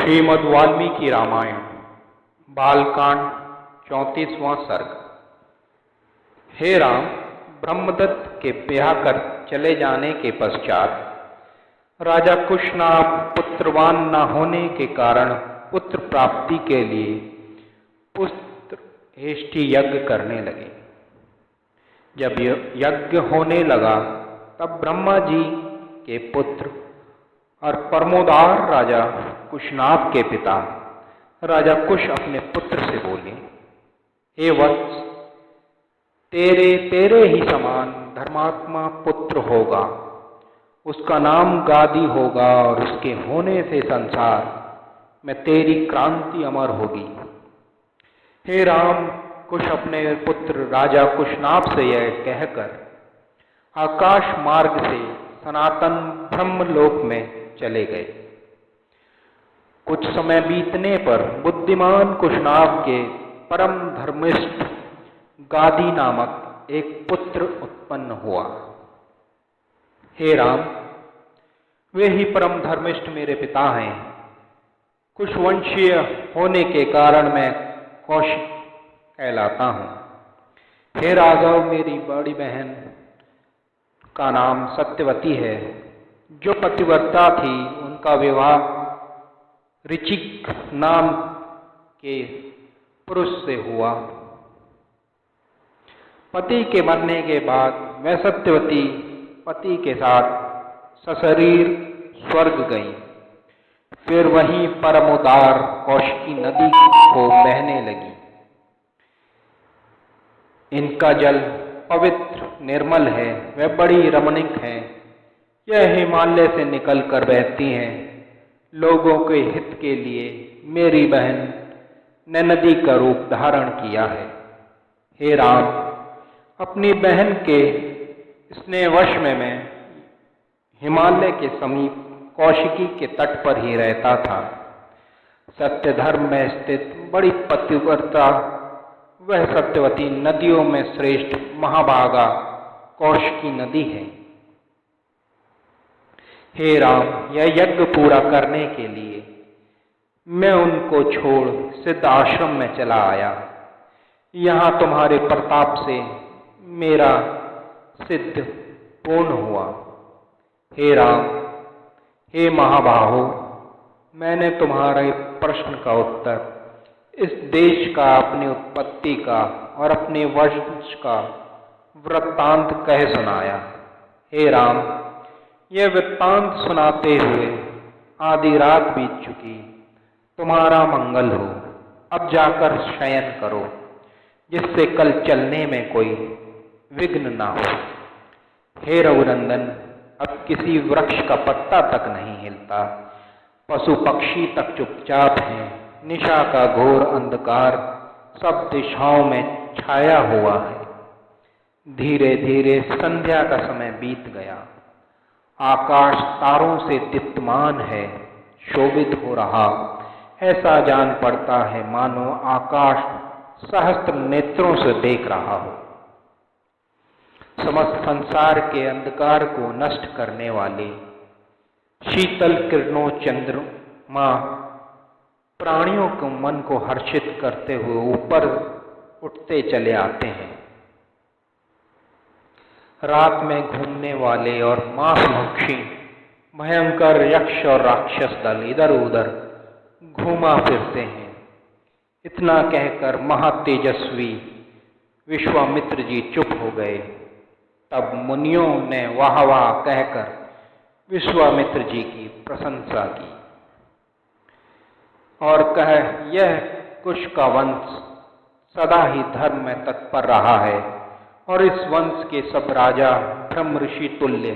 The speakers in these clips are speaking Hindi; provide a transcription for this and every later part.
श्रीमद् वाल्मीकि रामायण बालकांड 34वां सर्ग। हे राम, ब्रह्मदत्त के ब्याह कर चले जाने के पश्चात राजा कुशनाभ पुत्रवान न होने के कारण पुत्र प्राप्ति के लिए पुत्र हेष्टि यज्ञ करने लगे। जब यज्ञ होने लगा तब ब्रह्मा जी के पुत्र और परमोदार राजा कुशनाभ के पिता राजा कुश अपने पुत्र से बोले, हे वत्स, तेरे ही समान धर्मात्मा पुत्र होगा, उसका नाम गादी होगा और उसके होने से संसार में तेरी क्रांति अमर होगी। हे राम, कुश अपने पुत्र राजा कुशनाभ से यह कहकर आकाश मार्ग से सनातन ब्रह्मलोक में चले गए। कुछ समय बीतने पर बुद्धिमान कुशनाभ के परम धर्मिष्ठ गादी नामक एक पुत्र उत्पन्न हुआ। हे राम, वे ही परम धर्मिष्ठ मेरे पिता हैं। कुशवंशीय होने के कारण मैं कौशिक कहलाता हूँ। हे राघव, मेरी बड़ी बहन का नाम सत्यवती है। जो पतिव्रता थी, उनका विवाह ऋचिक नाम के पुरुष से हुआ। पति के मरने के बाद वह सत्यवती पति के साथ सशरीर स्वर्ग गई। फिर वहीं परमोदार कौशिकी नदी को बहने लगी। इनका जल पवित्र निर्मल है, वह बड़ी रमणीक है। यह हिमालय से निकलकर बहती हैं। लोगों के हित के लिए मेरी बहन ने नदी का रूप धारण किया है। हे राम, अपनी बहन के स्नेहवश में मैं हिमालय के समीप कौशिकी के तट पर ही रहता था। सत्य धर्म में स्थित बड़ी पतिव्रता वह सत्यवती नदियों में श्रेष्ठ महाभागा कौशिकी नदी है। हे राम, यह यज्ञ पूरा करने के लिए मैं उनको छोड़ सिद्ध आश्रम में चला आया। यहाँ तुम्हारे प्रताप से मेरा सिद्ध पूर्ण हुआ। हे राम, हे महाबाहो, मैंने तुम्हारे प्रश्न का उत्तर इस देश का, अपनी उत्पत्ति का और अपने वंश का वृत्तांत कह सुनाया। हे राम, यह वृत्तांत सुनाते हुए आधी रात बीत चुकी। तुम्हारा मंगल हो। अब जाकर शयन करो, जिससे कल चलने में कोई विघ्न ना हो। हे रघुनंदन, अब किसी वृक्ष का पत्ता तक नहीं हिलता। पशु पक्षी तक चुपचाप हैं। निशा का घोर अंधकार सब दिशाओं में छाया हुआ है। धीरे धीरे संध्या का समय बीत गया। आकाश तारों से दीप्तमान है, शोभित हो रहा। ऐसा जान पड़ता है मानो आकाश सहस्त्र नेत्रों से देख रहा हो। समस्त संसार के अंधकार को नष्ट करने वाले शीतल किरणों चंद्रमा प्राणियों के मन को हर्षित करते हुए ऊपर उठते चले आते हैं। रात में घूमने वाले और मांसभक्षी भयंकर यक्ष और राक्षस दल इधर उधर घूमा फिरते हैं। इतना कहकर महातेजस्वी विश्वामित्र जी चुप हो गए। तब मुनियों ने वाह वाह कहकर विश्वामित्र जी की प्रशंसा की और कहे, यह कुश का वंश सदा ही धर्म में तत्पर रहा है और इस वंश के सब राजा ब्रह्म ऋषि तुल्य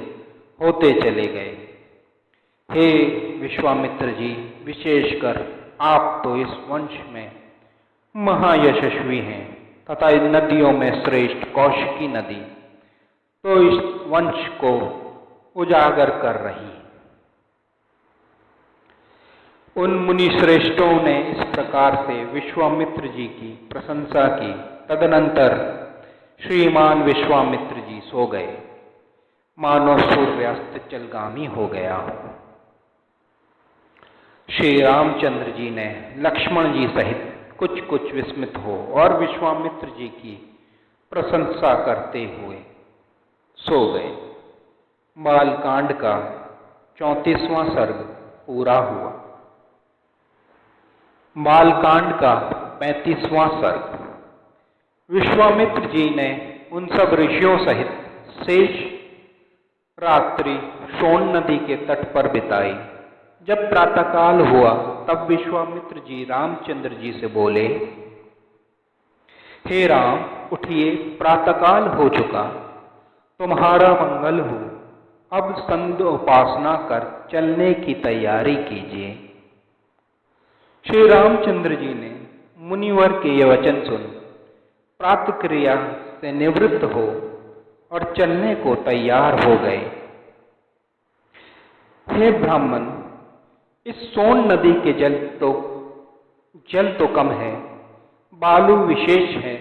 होते चले गए। हे विश्वामित्र जी, विशेषकर आप तो इस वंश में महायशस्वी हैं तथा इन नदियों में श्रेष्ठ कौशिकी नदी तो इस वंश को उजागर कर रही है। उन मुनि श्रेष्ठों ने इस प्रकार से विश्वामित्र जी की प्रशंसा की। तदनंतर श्रीमान विश्वामित्र जी सो गए, मानो सूर्यास्त चलगामी हो गया हो। श्री रामचंद्र जी ने लक्ष्मण जी सहित कुछ कुछ विस्मित हो और विश्वामित्र जी की प्रशंसा करते हुए सो गए। बालकांड का 34वां सर्ग पूरा हुआ। बालकांड का 35वां सर्ग। विश्वामित्र जी ने उन सब ऋषियों सहित शेष रात्रि सोन नदी के तट पर बिताई। जब प्रातःकाल हुआ तब विश्वामित्र जी रामचंद्र जी से बोले, हे राम, उठिए, प्रातःकाल हो चुका, तुम्हारा मंगल हो। अब संध्या उपासना कर चलने की तैयारी कीजिए। श्री रामचंद्र जी ने मुनिवर के ये वचन सुन प्रातः क्रिया से निवृत्त हो और चलने को तैयार हो गए। हे ब्राह्मण, इस सोन नदी के जल तो कम है, बालू विशेष है,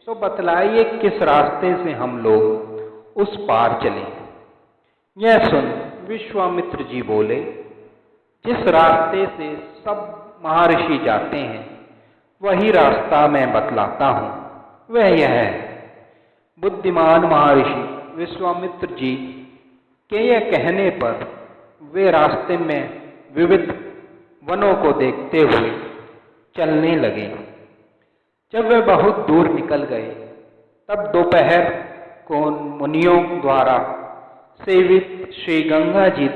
सो बतलाइए किस रास्ते से हम लोग उस पार चलें। यह सुन विश्वामित्र जी बोले, जिस रास्ते से सब महर्षि जाते हैं वही रास्ता मैं बतलाता हूँ। वह यह है। बुद्धिमान महर्षि विश्वामित्र जी के यह कहने पर वे रास्ते में विविध वनों को देखते हुए चलने लगे। जब वे बहुत दूर निकल गए तब दोपहर को मुनियों द्वारा सेवित श्री गंगा जी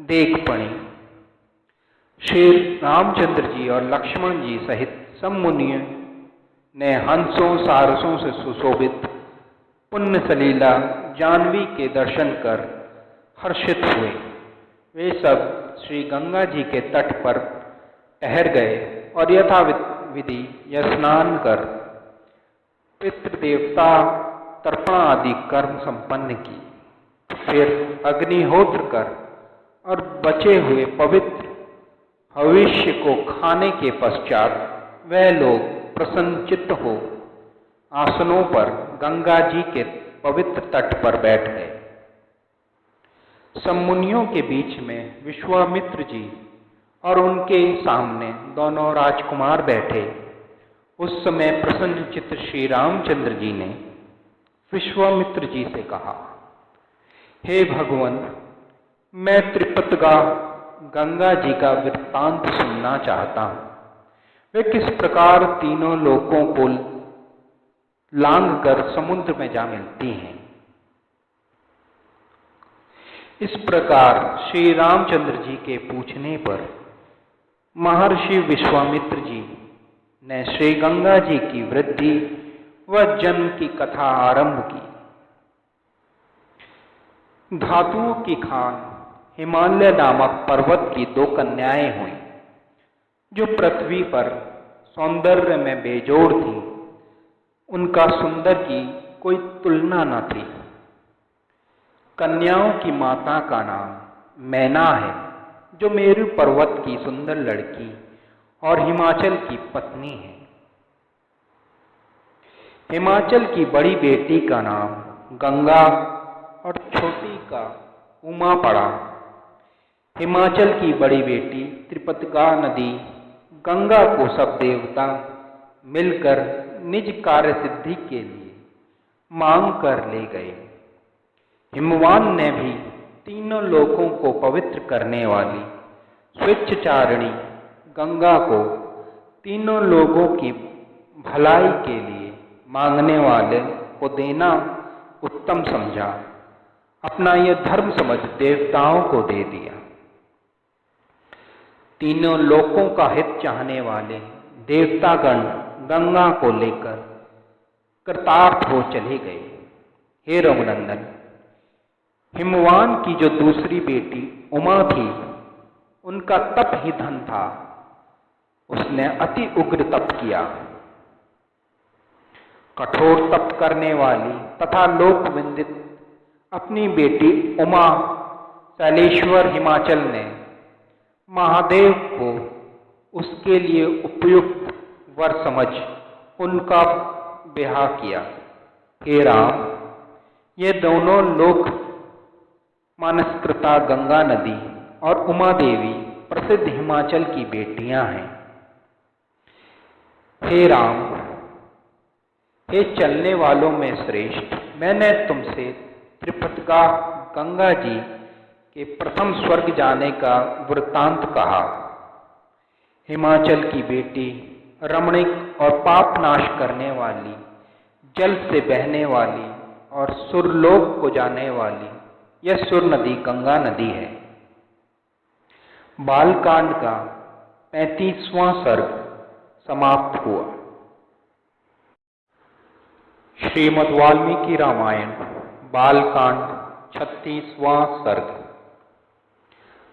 देख पड़ी। श्री रामचंद्र जी और लक्ष्मण जी सहित सब मुनियों ने हंसों सारसों से सुशोभित पुण्य सलीला जाह्नवी के दर्शन कर हर्षित हुए। वे सब श्री गंगा जी के तट पर ठहर गए और यथाविधि स्नान कर पितृदेवता तर्पण आदि कर्म संपन्न की। फिर अग्निहोत्र कर और बचे हुए पवित्र भविष्य को खाने के पश्चात वह लोग प्रसन्नचित्त हो आसनों पर गंगा जी के पवित्र तट पर बैठ गए। सब मुनियों के बीच में विश्वामित्र जी और उनके सामने दोनों राजकुमार बैठे। उस समय प्रसन्नचित्त श्री रामचंद्र जी ने विश्वामित्र जी से कहा, हे भगवान, मैं त्रिपतगा गंगा जी का वृत्तांत सुनना चाहता हूँ। वे किस प्रकार तीनों लोकों को लांघ कर समुद्र में जा मिलती हैं। इस प्रकार श्री रामचंद्र जी के पूछने पर महर्षि विश्वामित्र जी ने श्री गंगा जी की वृद्धि व जन्म की कथा आरंभ की। धातुओं की खान हिमालय नामक पर्वत की 2 कन्याएं हुई, जो पृथ्वी पर सौंदर्य में बेजोड़ थी। उनका सुंदर की कोई तुलना न थी। कन्याओं की माता का नाम मैना है, जो मेरु पर्वत की सुंदर लड़की और हिमाचल की पत्नी है। हिमाचल की बड़ी बेटी का नाम गंगा और छोटी का उमा पड़ा। हिमाचल की बड़ी बेटी त्रिपतगा नदी गंगा को सब देवता मिलकर निज कार्य सिद्धि के लिए मांग कर ले गए। हिमवान ने भी तीनों लोकों को पवित्र करने वाली स्वेच्छाचारिणी गंगा को तीनों लोगों की भलाई के लिए मांगने वाले को देना उत्तम समझा। अपना यह धर्म समझ देवताओं को दे दिया। तीनों लोकों का हित चाहने वाले देवतागण गंगा को लेकर कृतार्थ हो चले गए। हे रघुनंदन, हिमवान की जो दूसरी बेटी उमा थी, उनका तप ही धन था। उसने अति उग्र तप किया। कठोर तप करने वाली तथा लोक वंदित अपनी बेटी उमा शैलेश्वर हिमाचल ने महादेव को उसके लिए उपयुक्त वर समझ उनका ब्याह किया। हे राम, ये दोनों लोक मानसकृता गंगा नदी और उमा देवी प्रसिद्ध हिमाचल की बेटियां हैं। हे राम, हे चलने वालों में श्रेष्ठ, मैंने तुमसे त्रिपतगा गंगा जी के प्रथम स्वर्ग जाने का वृत्तांत कहा। हिमाचल की बेटी, रमणीक और पाप नाश करने वाली, जल से बहने वाली और सुरलोक को जाने वाली यह सुर नदी गंगा नदी है। बालकांड का 35वां सर्ग समाप्त हुआ। श्रीमद् वाल्मीकि रामायण बालकांड 36वां सर्ग।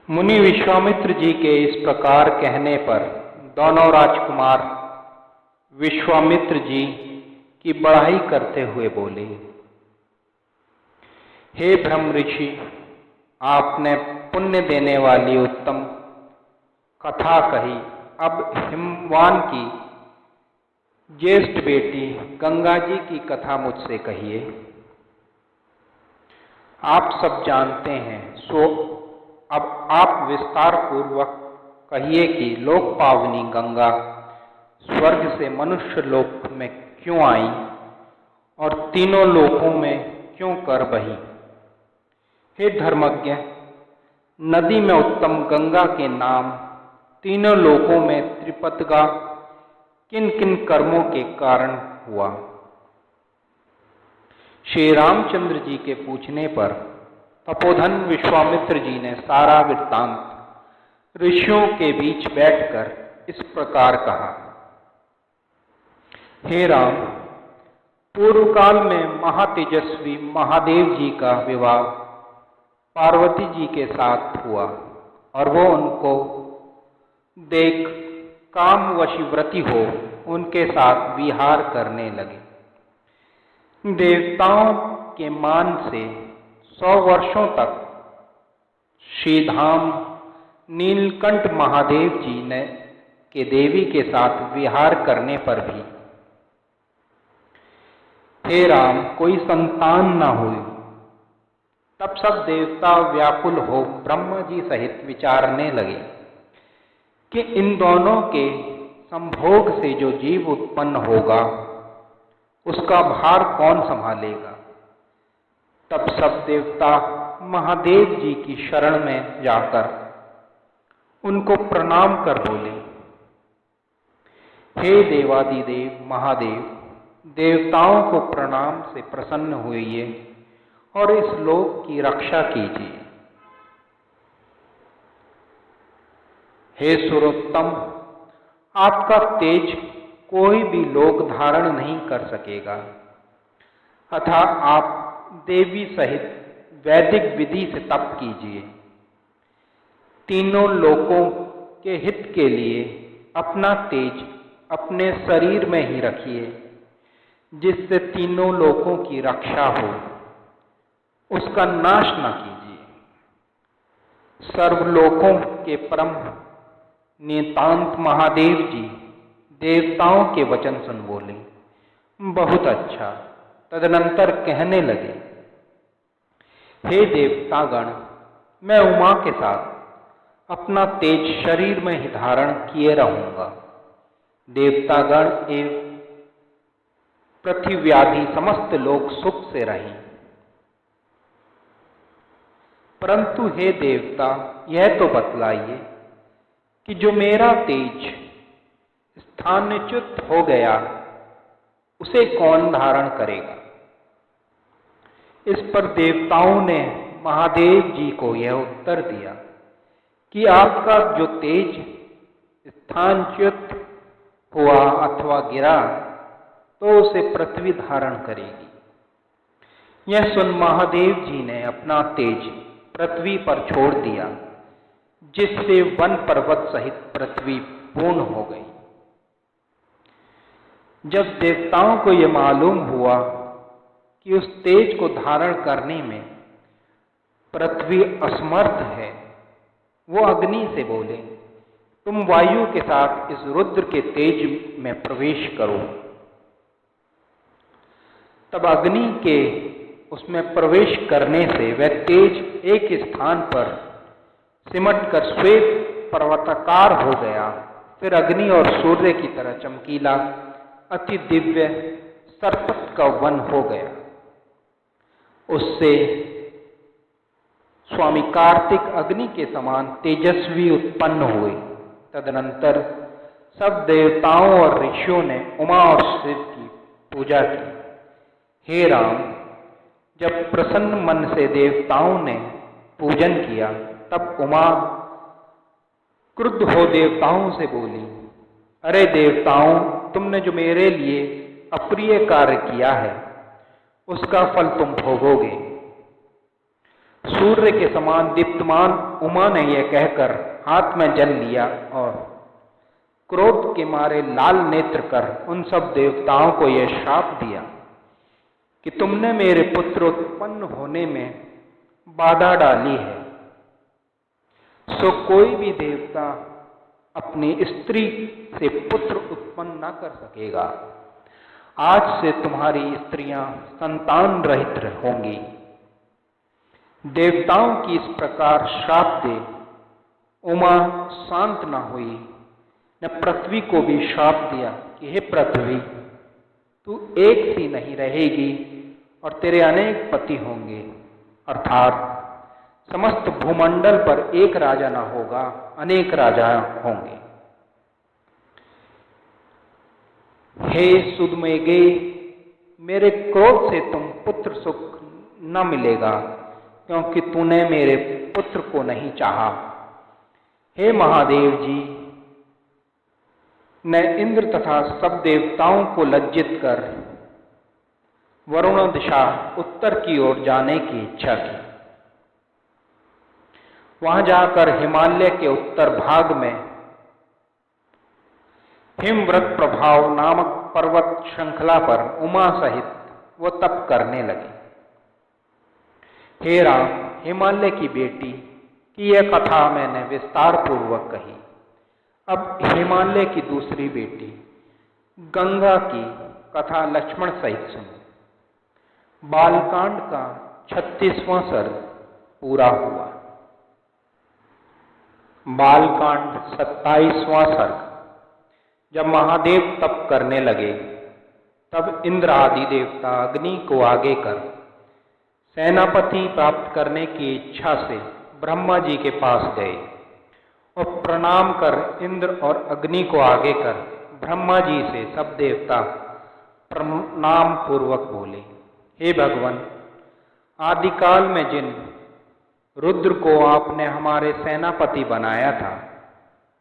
मुनि विश्वामित्र जी के इस प्रकार कहने पर दोनों राजकुमार विश्वामित्र जी की बड़ाई करते हुए बोले, हे ब्रह्म ऋषि, आपने पुण्य देने वाली उत्तम कथा कही। अब हिमवान की ज्येष्ठ बेटी गंगा जी की कथा मुझसे कहिए। आप सब जानते हैं, सो अब आप विस्तार पूर्वक कहिए कि लोक पावनी गंगा स्वर्ग से मनुष्य लोक में क्यों आई और तीनों लोकों में क्यों कर बही। हे धर्मज्ञ, नदी में उत्तम गंगा के नाम तीनों लोकों में त्रिपतगा किन किन कर्मों के कारण हुआ। श्री रामचंद्र जी के पूछने पर तपोधन विश्वामित्र जी ने सारा वृत्तांत ऋषियों के बीच बैठकर इस प्रकार कहा। हे राम, पूर्व काल में महातेजस्वी महादेव जी का विवाह पार्वती जी के साथ हुआ और वो उनको देख काम वशीव्रती हो उनके साथ विहार करने लगे। देवताओं के मान से 100 वर्षों तक श्रीधाम नीलकंठ महादेव जी ने के देवी के साथ विहार करने पर भी हे राम कोई संतान न हुई। तब सब देवता व्याकुल हो ब्रह्मा जी सहित विचारने लगे कि इन दोनों के संभोग से जो जीव उत्पन्न होगा उसका भार कौन संभालेगा। तब सब देवता महादेव जी की शरण में जाकर उनको प्रणाम कर बोले, हे देवादिदेव महादेव, देवताओं को प्रणाम से प्रसन्न होइए और इस लोक की रक्षा कीजिए। हे सुरोत्तम, आपका तेज कोई भी लोक धारण नहीं कर सकेगा, अतः आप देवी सहित वैदिक विधि से तप कीजिए। तीनों लोकों के हित के लिए अपना तेज अपने शरीर में ही रखिए, जिससे तीनों लोकों की रक्षा हो, उसका नाश न कीजिए। सर्वलोकों के परम नितांत महादेव जी देवताओं के वचन सुन बोले, बहुत अच्छा। तदनंतर कहने लगे, हे देवतागण, मैं उमा के साथ अपना तेज शरीर में ही धारण किए रहूंगा। देवतागण एवं पृथ्व्यादि समस्त लोग सुख से रहें। परंतु हे देवता, यह तो बतलाइए कि जो मेरा तेज स्थानच्युत हो गया उसे कौन धारण करेगा। इस पर देवताओं ने महादेव जी को यह उत्तर दिया कि आपका जो तेज स्थानच्युत हुआ अथवा गिरा तो उसे पृथ्वी धारण करेगी। यह सुन महादेव जी ने अपना तेज पृथ्वी पर छोड़ दिया, जिससे वन पर्वत सहित पृथ्वी पूर्ण हो गई। जब देवताओं को यह मालूम हुआ कि उस तेज को धारण करने में पृथ्वी असमर्थ है, वो अग्नि से बोले, तुम वायु के साथ इस रुद्र के तेज में प्रवेश करो। तब अग्नि के उसमें प्रवेश करने से वह तेज एक स्थान पर सिमट कर श्वेत पर्वताकार हो गया, फिर अग्नि और सूर्य की तरह चमकीला, अति दिव्य सरपत का वन हो गया। उससे स्वामी कार्तिक अग्नि के समान तेजस्वी उत्पन्न हुए। तदनंतर सब देवताओं और ऋषियों ने उमा और शिव की पूजा की। हे राम, जब प्रसन्न मन से देवताओं ने पूजन किया, तब उमा क्रुद्ध हो देवताओं से बोली, अरे देवताओं, तुमने जो मेरे लिए अप्रिय कार्य किया है, उसका फल तुम भोगोगे। सूर्य के समान दीप्तमान उमा ने यह कहकर हाथ में जल लिया और क्रोध के मारे लाल नेत्र कर उन सब देवताओं को यह श्राप दिया कि तुमने मेरे पुत्र उत्पन्न होने में बाधा डाली है, सो कोई भी देवता अपनी स्त्री से पुत्र उत्पन्न न कर सकेगा। आज से तुम्हारी स्त्रियां संतान रहित होंगी। देवताओं की इस प्रकार श्राप दे उमा शांत न हुई, न पृथ्वी को भी श्राप दिया कि हे पृथ्वी, तू एक सी नहीं रहेगी और तेरे अनेक पति होंगे, अर्थात समस्त भूमंडल पर एक राजा न होगा, अनेक राजा होंगे। हे सुदमेगे, मेरे क्रोध से तुम पुत्र सुख न मिलेगा, क्योंकि तूने मेरे पुत्र को नहीं चाहा। हे महादेव जी, ने इंद्र तथा सब देवताओं को लज्जित कर वरुण दिशा उत्तर की ओर जाने की इच्छा की। वहां जाकर हिमालय के उत्तर भाग में हिमव्रत प्रभाव नामक पर्वत श्रृंखला पर उमा सहित वो तप करने लगे। हे राम, हिमालय की बेटी की यह कथा मैंने विस्तार पूर्वक कही। अब हिमालय की दूसरी बेटी गंगा की कथा लक्ष्मण सहित सुनो। बालकांड का 36वां सर्ग पूरा हुआ। बालकांड 27वां सर्ग। जब महादेव तप करने लगे, तब इंद्र आदि देवता अग्नि को आगे कर सेनापति प्राप्त करने की इच्छा से ब्रह्मा जी के पास गए और प्रणाम कर इंद्र और अग्नि को आगे कर ब्रह्मा जी से सब देवता प्रणाम पूर्वक बोले, हे भगवान, आदिकाल में जिन रुद्र को आपने हमारे सेनापति बनाया था,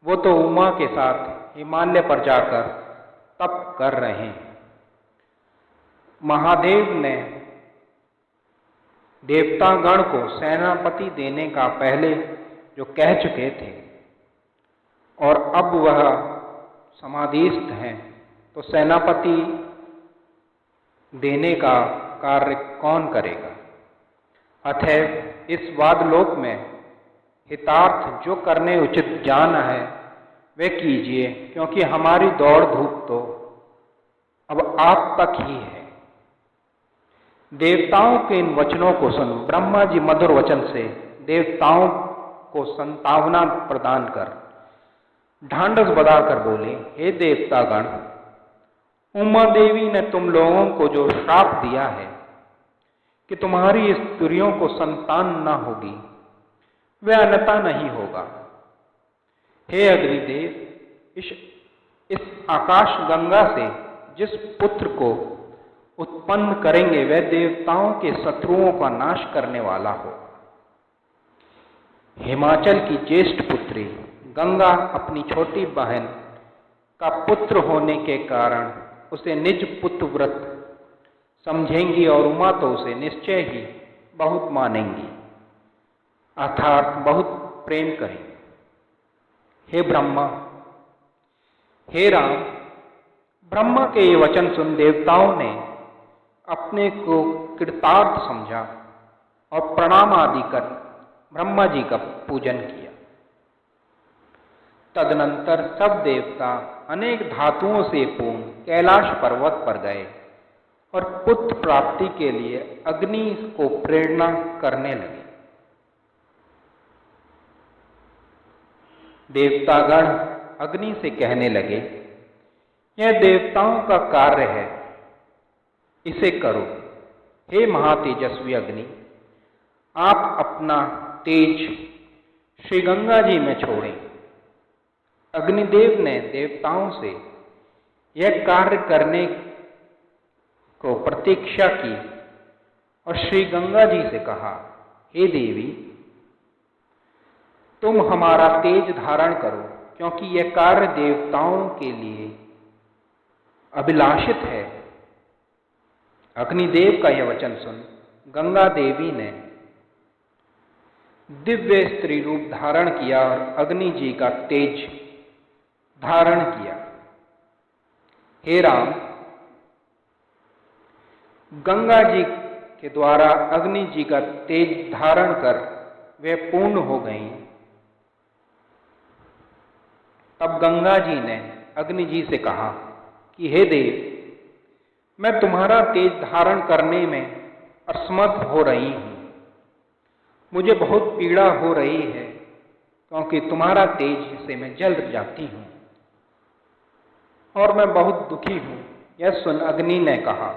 वो तो उमा के साथ हिमालय पर जाकर तप कर रहे हैं। महादेव ने देवतागण को सेनापति देने का पहले जो कह चुके थे, और अब वह समाधिस्थ हैं, तो सेनापति देने का कार्य कौन करेगा? अतः इस वादलोक में हितार्थ जो करने उचित जान है वे कीजिए, क्योंकि हमारी दौड़ धूप तो अब आप तक ही है। देवताओं के इन वचनों को सुन ब्रह्मा जी मधुर वचन से देवताओं को संतावना प्रदान कर ढांढस बधाकर बोले, हे देवतागण, उमा देवी ने तुम लोगों को जो श्राप दिया है कि तुम्हारी स्त्रियों को संतान न होगी, वह अन्यथा नहीं होगा। हे अग्निदेव, इस आकाश गंगा से जिस पुत्र को उत्पन्न करेंगे वह देवताओं के शत्रुओं का नाश करने वाला हो। हिमाचल की ज्येष्ठ पुत्री गंगा अपनी छोटी बहन का पुत्र होने के कारण उसे निज पुत्र व्रत समझेंगी और उमा तो उसे निश्चय ही बहुत मानेंगी, अर्थात बहुत प्रेम करेंगी। हे ब्रह्मा, हे राम, ब्रह्मा के ये वचन सुन देवताओं ने अपने को कृतार्थ समझा और प्रणाम आदि कर ब्रह्मा जी का पूजन किया। तदनंतर सब देवता अनेक धातुओं से पूर्ण कैलाश पर्वत पर गए और पुत्र प्राप्ति के लिए अग्नि को प्रेरणा करने लगे। देवतागण अग्नि से कहने लगे, यह देवताओं का कार्य है, इसे करो। हे महातेजस्वी अग्नि, आप अपना तेज श्री गंगा जी में छोड़ें। अग्निदेव ने देवताओं से यह कार्य करने को प्रतीक्षा की और श्री गंगा जी से कहा, हे देवी, तुम हमारा तेज धारण करो, क्योंकि यह कार्य देवताओं के लिए अभिलाषित है। अग्निदेव का यह वचन सुन गंगा देवी ने दिव्य स्त्री रूप धारण किया और अग्नि जी का तेज धारण किया। हे राम, गंगा जी के द्वारा अग्नि जी का तेज धारण कर वे पूर्ण हो गईं। तब गंगा जी ने अग्नि जी से कहा कि हे देव, मैं तुम्हारा तेज धारण करने में असमर्थ हो रही हूं। मुझे बहुत पीड़ा हो रही है, क्योंकि तुम्हारा तेज से मैं जल जाती हूं और मैं बहुत दुखी हूं। यह सुन अग्नि ने कहा,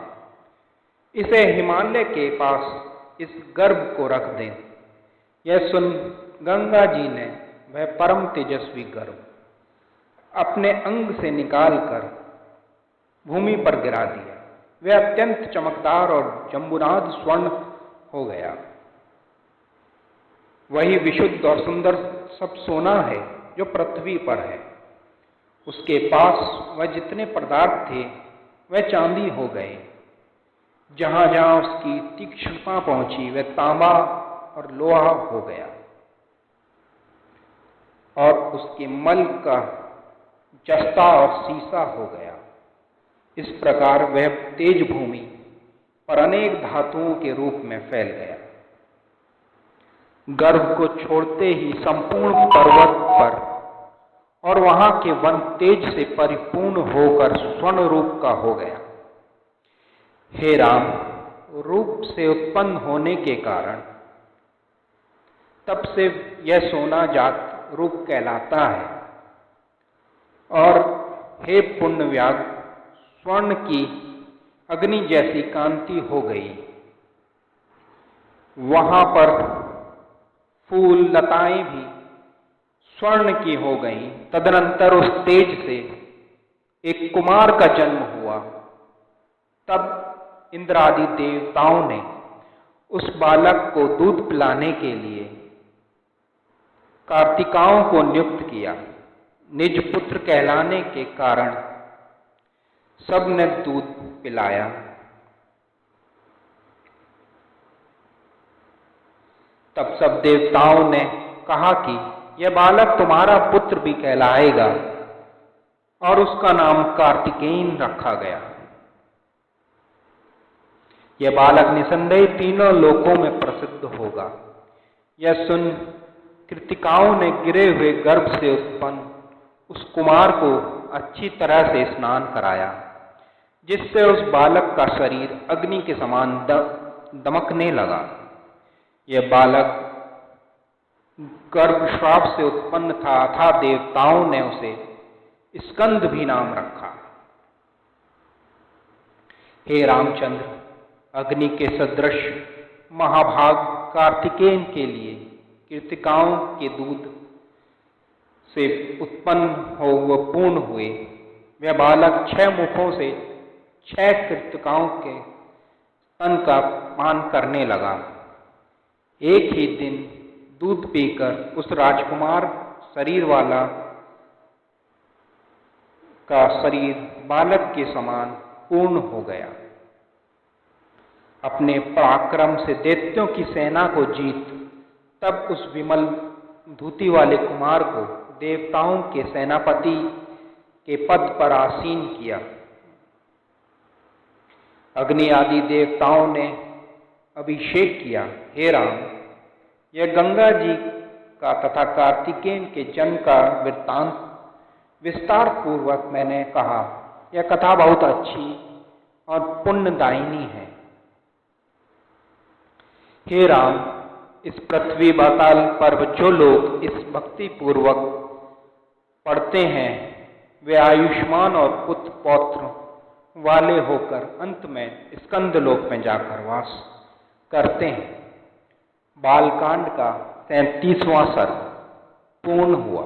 इसे हिमालय के पास इस गर्भ को रख दें। यह सुन गंगा जी ने वह परम तेजस्वी गर्भ अपने अंग से निकालकर भूमि पर गिरा दिया। वह अत्यंत चमकदार और जंबुनाद स्वर्ण हो गया। वही विशुद्ध और सुंदर सब सोना है जो पृथ्वी पर है। उसके पास वह जितने पदार्थ थे वह चांदी हो गए। जहां जहां उसकी तीक्ष्णता पहुंची वह तांबा और लोहा हो गया और उसके मल का जस्ता और सीसा हो गया। इस प्रकार वह तेज भूमि और अनेक धातुओं के रूप में फैल गया। गर्भ को छोड़ते ही संपूर्ण पर्वत पर और वहां के वन तेज से परिपूर्ण होकर स्वर्ण रूप का हो गया। हे राम, रूप से उत्पन्न होने के कारण तब से यह सोना जात रूप कहलाता है। और हे पुण्यव्याग, स्वर्ण की अग्नि जैसी कांति हो गई। वहां पर फूल लताएं भी स्वर्ण की हो गईं। तदनंतर उस तेज से एक कुमार का जन्म हुआ। तब इंद्र आदि देवताओं ने उस बालक को दूध पिलाने के लिए कार्तिकाओं को नियुक्त किया। निज पुत्र कहलाने के कारण सबने दूध पिलाया। तब सब देवताओं ने कहा कि यह बालक तुम्हारा पुत्र भी कहलाएगा और उसका नाम कार्तिकेय रखा गया। यह बालक निसंदेह तीनों लोकों में प्रसिद्ध होगा। यह सुन कृतिकाओं ने गिरे हुए गर्भ से उत्पन्न उस कुमार को अच्छी तरह से स्नान कराया, जिससे उस बालक का शरीर अग्नि के समान दमकने लगा। यह बालक गर्भ श्राप से उत्पन्न था, अतः देवताओं ने उसे स्कंद भी नाम रखा। हे रामचंद्र, अग्नि के सदृश महाभाग कार्तिकेय के लिए कृतिकाओं के दूध से उत्पन्न हो वह पूर्ण हुए। वह बालक 6 मुखों से 6 कृतिकाओं के स्तन का पान करने लगा। एक ही दिन दूध पीकर उस राजकुमार शरीर वाला का शरीर बालक के समान पूर्ण हो गया। अपने पराक्रम से दैत्यों की सेना को जीत तब उस विमल धूति वाले कुमार को देवताओं के सेनापति के पद पर आसीन किया। अग्नि आदि देवताओं ने अभिषेक किया। हे राम, यह गंगा जी का तथा कार्तिकेय के जन्म का वृत्तांत विस्तार पूर्वक मैंने कहा। यह कथा बहुत अच्छी और पुण्यदायिनी है। हे राम, इस पृथ्वी पाताल पर जो लोग इस भक्ति पूर्वक पढ़ते हैं वे आयुष्मान और पुत्र पौत्र वाले होकर अंत में स्कंदलोक में जाकर वास करते हैं। बालकांड का 33वां सर्ग पूर्ण हुआ।